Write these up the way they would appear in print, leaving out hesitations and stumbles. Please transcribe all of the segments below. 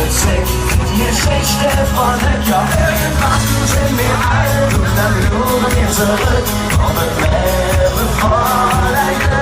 Musik, die Geschichte von dem Jahr. Irgendwann sind wir alt und dann schauen wir zurück auf ein Leben voller Glück.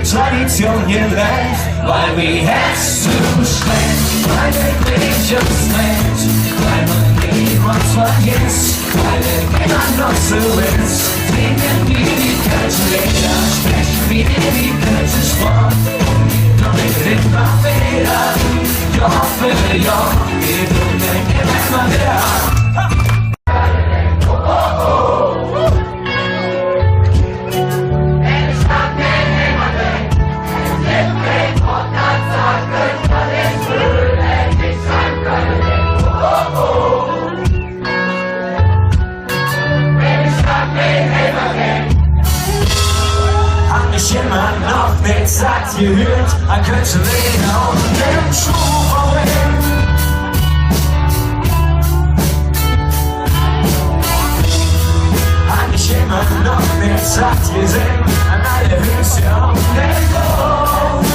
Tradition hier lernt, weil wir Herz zu schlecht, weil wir Glitches nicht, weil man nie was vergisst, weil wir immer noch so ist. Singen wir die Kirchenlieder, sprechen wir die Kirchensprache, noch nicht immer wieder, Jahr für Jahr, wir tun immer wieder. Immer noch den Satz gehört, ein Künstler und den Schuh Hab ich immer noch den Satz gesehen, an alle Höchste auf den Grund.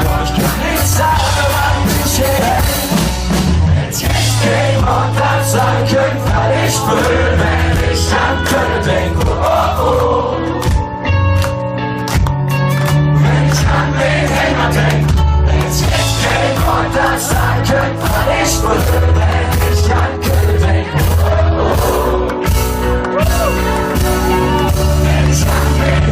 Doch ich kann nicht sagen, was ich hätte. Jetzt kein Wort das sagen können, weil ich will, wenn ich an Köln denke. Jetzt ist kein Wort, das sagen könnte, weil ich will, wenn ich an Köln denke. Wenn ich an Köln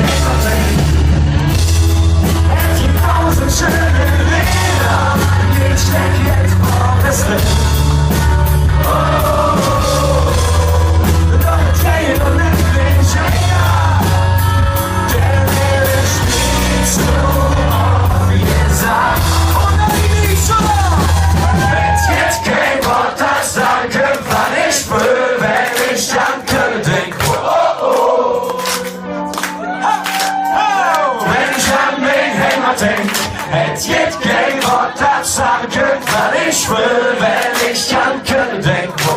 denkt, hätt jed gern Wort das sagen, was ich will, wenn ich an Köln denk. Oh,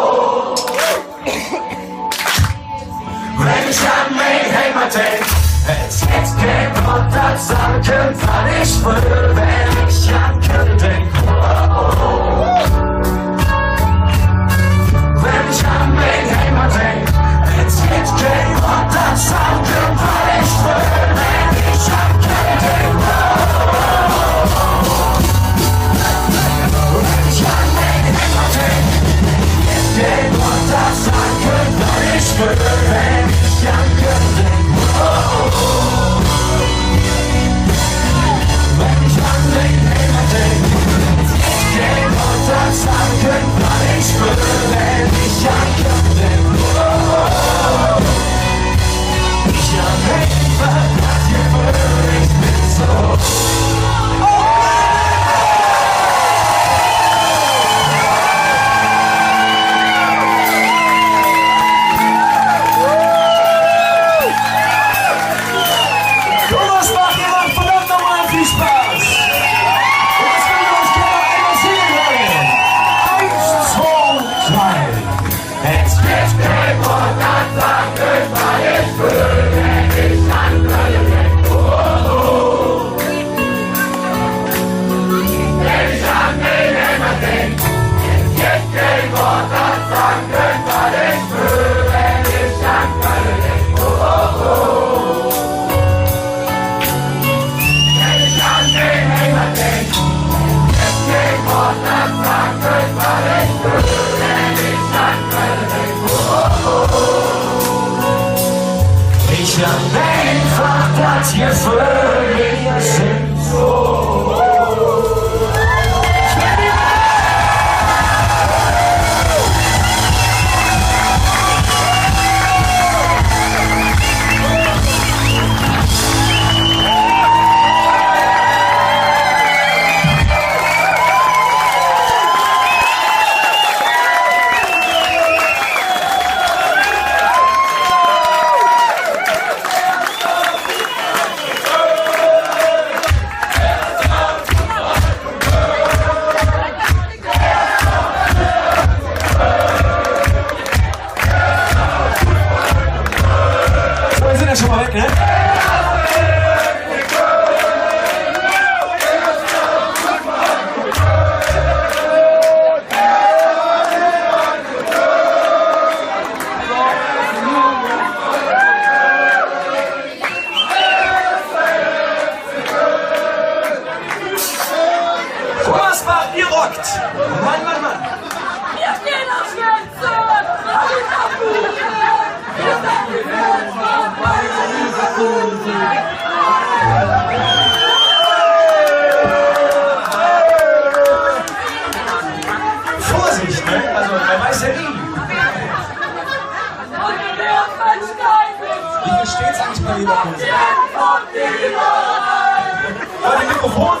oh. Wenn ich an mein Heimat denk, hätt jed gern Wort das sagen, was ich will, wenn ich an Köln denk. Oh, oh. Wenn ich an mein Heimat denk, hätt jed gern Wort das sagen, was ich will, wenn ich an Köln denk. Den Wort das sagen, weil ich will, wenn ich an Köln denk. Wenn ich an den Heimat denk, den Wort das sagen, weil ich will, wenn ich an Köln denk. Ich an Heimat, was ihr will, ich bin so. Ich an einfach, dass ihr für mich sind so. Schon mal weg, ne? Was macht ihr rockt? Mann, Mann, Mann! Wir stehen auf Schwänze! Vorsicht, ne? Also, man weiß ja nie. Wie viel steht's eigentlich bei Leverkusen? Bei dem Mikrofon?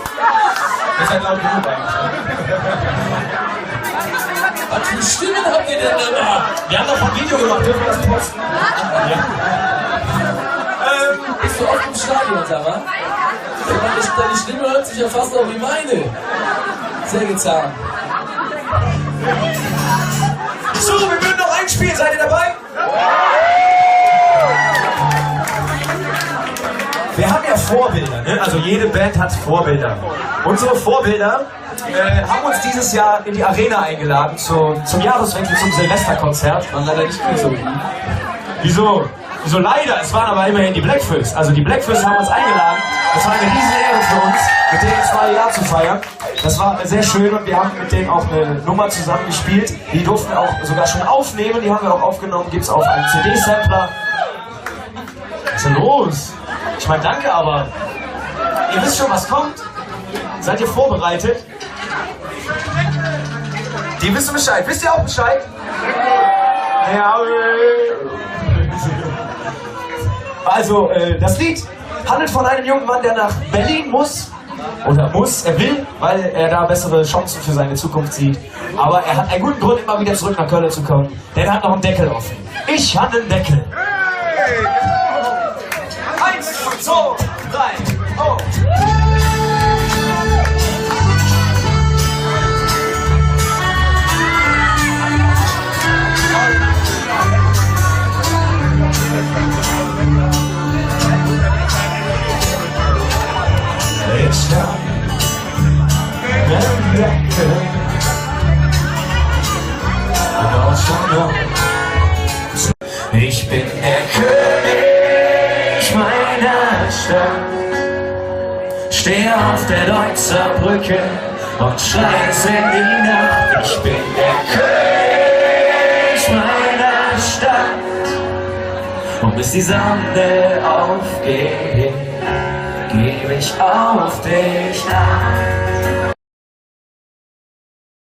Das ist ja laut genug eigentlich. Was für Stimmen habt ihr denn immer? Wir haben doch ein Video gemacht, dürfen wir das posten? Ja. Bist du oft im Stadion, Sarah? Deine Stimme hört sich ja fast auch wie meine. Sehr gezahnt. So, wir würden noch einspielen. Seid ihr dabei? Wir haben ja Vorbilder, ne? Also jede Band hat Vorbilder. Unsere Vorbilder haben uns dieses Jahr in die Arena eingeladen zum Jahreswechsel, zum Silvesterkonzert. War leider nicht mehr so. Wieso? Wieso leider? Es waren aber immerhin die Blackfish. Also die Blackfish haben uns eingeladen. Das war eine riesen Ehre für uns, mit denen 2 Jahre zu feiern. Das war sehr schön und wir haben mit denen auch eine Nummer zusammen gespielt. Die durften wir auch sogar schon aufnehmen. Die haben wir auch aufgenommen. Gibt's auf einem CD-Sampler. Was ist denn los? Ich meine, danke, aber ihr wisst schon, was kommt. Seid ihr vorbereitet? Die wissen Bescheid. Wisst ihr auch Bescheid? Ja, also, das Lied handelt von einem jungen Mann, der nach Berlin muss. Oder muss, er will, weil er da bessere Chancen für seine Zukunft sieht. Aber er hat einen guten Grund, immer wieder zurück nach Köln zu kommen. Denn er hat noch einen Deckel offen. Ich habe einen Deckel. 1, 2, 3, oh. Hoffnung. Ich bin der König meiner Stadt. Stehe auf der Deutzer Brücke und schrei es in die Nacht. Ich bin der König meiner Stadt. Und bis die Sonne aufgeht, gebe ich auf dich Acht.